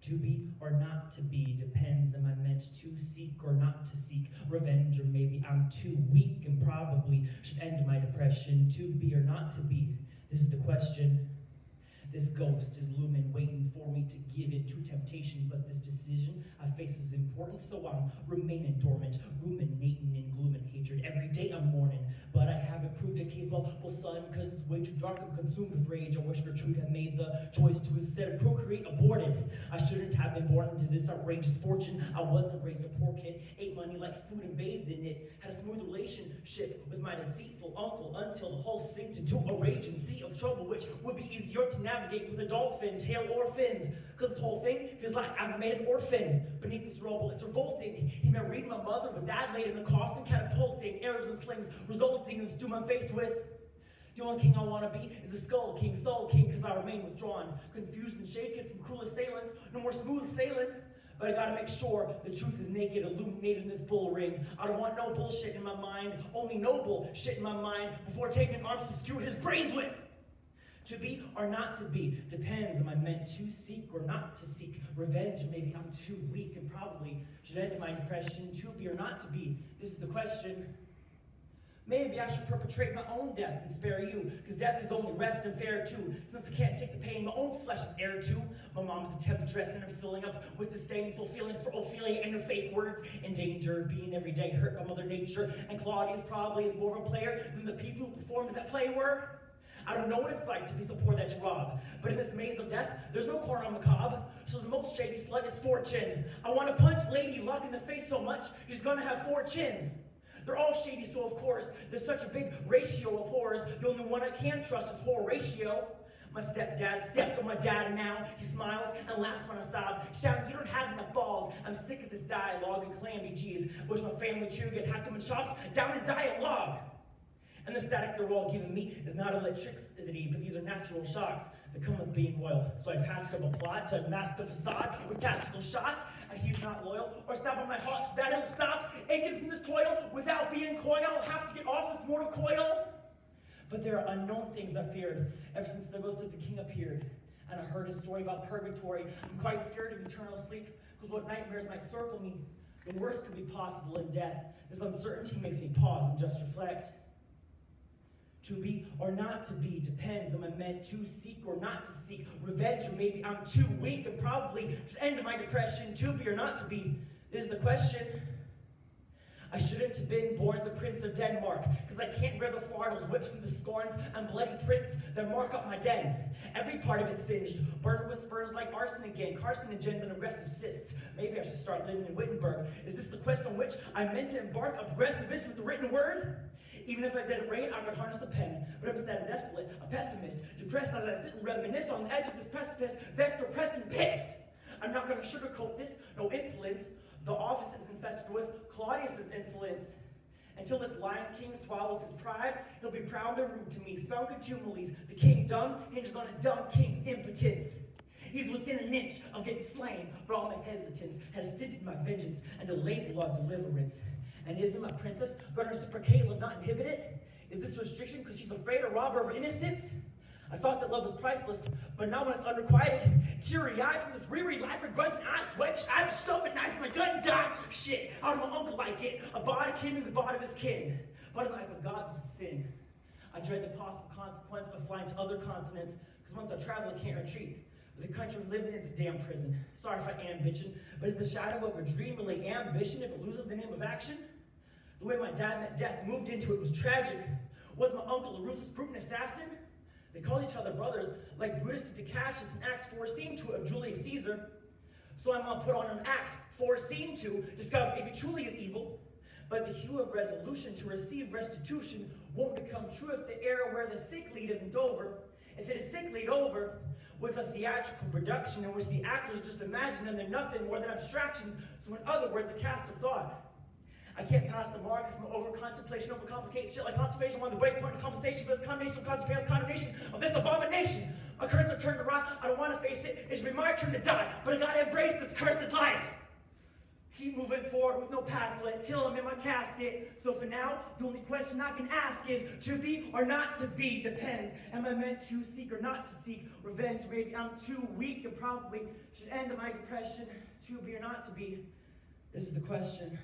To be or not to be depends. Am I meant to seek or not to seek revenge? Or maybe I'm too weak and probably should end my depression. To be or not to be, this is the question. This ghost is looming, waiting for me to give in to temptation. But this decision I face is important, so I'm remaining dormant, ruminating in gloom and hatred. Every day I'm mourning, but I haven't proved it capable, son, because it's way too dark. I'm consumed with rage. I wish Gertrude had made the choice to instead of procreate, aborted. I shouldn't have been born into this outrageous fortune. I wasn't raised a poor kid, ate money like food and bathed in it. Had a smooth relationship with my deceitful uncle until the whole sinked into a raging sea of trouble, which would be easier to navigate with a dolphin, tail or fins. Because this whole thing feels like I've made an orphan beneath this rubble. It's revolting. He married my mother, but dad laid in a coffin, catapulting arrows and slings, resulting in this doom I'm faced with. The only king I want to be is the Skull King, Soul King, because I remain withdrawn, confused and shaken from cruel assailants. No more smooth sailing. But I gotta make sure the truth is naked, illuminated in this bull ring. I don't want no bullshit in my mind, only noble shit in my mind before taking arms to skewer his brains with. To be or not to be depends. Am I meant to seek or not to seek revenge? Maybe I'm too weak and probably should end my depression. To be or not to be, this is the question. Maybe I should perpetrate my own death and spare you, because death is only rest and fair too, since I can't take the pain my own flesh is heir to. My mom's a temptress and I'm filling up with disdainful feelings for Ophelia and her fake words, in danger of being every day hurt by Mother Nature, and Claudius probably is more of a player than the people who performed that play were. I don't know what it's like to be so poor that you rob, but in this maze of death, there's no corn on the cob, so the most shady slut is fortune. I want to punch Lady Luck in the face so much, she's gonna have 4 chins. They're all shady, so of course, there's such a big ratio of whores. The only one I can trust is Horatio. My stepdad stepped on my dad, and now he smiles and laughs when I sob, shouting, "You don't have enough balls." I'm sick of this dialogue and calamity, geez. Wish my family tree get hacked and chopped down in dialogue. And the static they're all giving me is not electricity, but these are natural shocks that come with being royal. So I've hatched up a plot to mask the facade with tactical shots. He's not loyal, or stop on my heart so that it'll stop aching from this toil. Without being coy, I'll have to get off this mortal coil. But there are unknown things I feared ever since the ghost of the king appeared. And I heard his story about purgatory. I'm quite scared of eternal sleep, because what nightmares might circle me. The worst could be possible in death. This uncertainty makes me pause and just reflect. To be or not to be depends. Am I meant to seek or not to seek revenge? Or maybe I'm too weak and probably should end my depression. To be or not to be, this is the question. I shouldn't have been born the Prince of Denmark, because I can't bear the fardels, whips, and the scorns, and bloody prints that mark up my den. Every part of it singed, burned with spurs like arson again, carcinogens and aggressive cysts. Maybe I should start living in Wittenberg. Is this the quest on which I meant to embark, a progressivist with the written word? Even if I didn't rain, I could harness a pen. But I'm instead desolate, a pessimist, depressed as I sit and reminisce on the edge of this precipice, vexed, oppressed, and pissed. I'm not going to sugarcoat this, no insolence. The office is infested with Claudius's insolence. Until this Lion King swallows his pride, he'll be proud and rude to me. Spell contumelies, the kingdom hinges on a dumb king's impotence. He's within an inch of getting slain, but all my hesitance has stinted my vengeance and delayed the law's deliverance. And isn't my princess going to reciprocate and not inhibit it? Is this restriction because she's afraid to rob her of innocence? I thought that love was priceless, but now when it's unrequited, teary-eyed from this weary life of grunts and I sweat, I just shove a knife in my gut and die. Shit, out of my uncle I get a body kin in the body of his kin. But in the eyes of God, this is sin. I dread the possible consequence of flying to other continents, because once I travel, I can't retreat. The country we live in is a damn prison. Sorry if I am bitching, but is the shadow of a dream really ambition if it loses the name of action? The way my dad met death, moved into it, was tragic. Was my uncle a ruthless, brutal assassin? They called each other brothers, like Brutus to Cassius in Acts 4 scene 2 of Julius Caesar. So I'm gonna put on an act 4 scene 2, discover if he truly is evil. But the hue of resolution to receive restitution won't become true if the era where the sick lead isn't over. If it is sick lead over, with a theatrical production in which the actors just imagine and they're nothing more than abstractions, so in other words, a cast of thought. I can't pass the mark if my over-contemplation overcomplicates shit like constipation on the breakpoint of compensation for this combination of constipated condemnation of this abomination. My currents have turned to rot, I don't want to face it, it should be my turn to die, but I gotta embrace this cursed life. Keep moving forward with no pathway till I'm in my casket. So for now, the only question I can ask is, to be or not to be depends. Am I meant to seek or not to seek revenge? Maybe I'm too weak and probably should end my depression. To be or not to be, this is the question.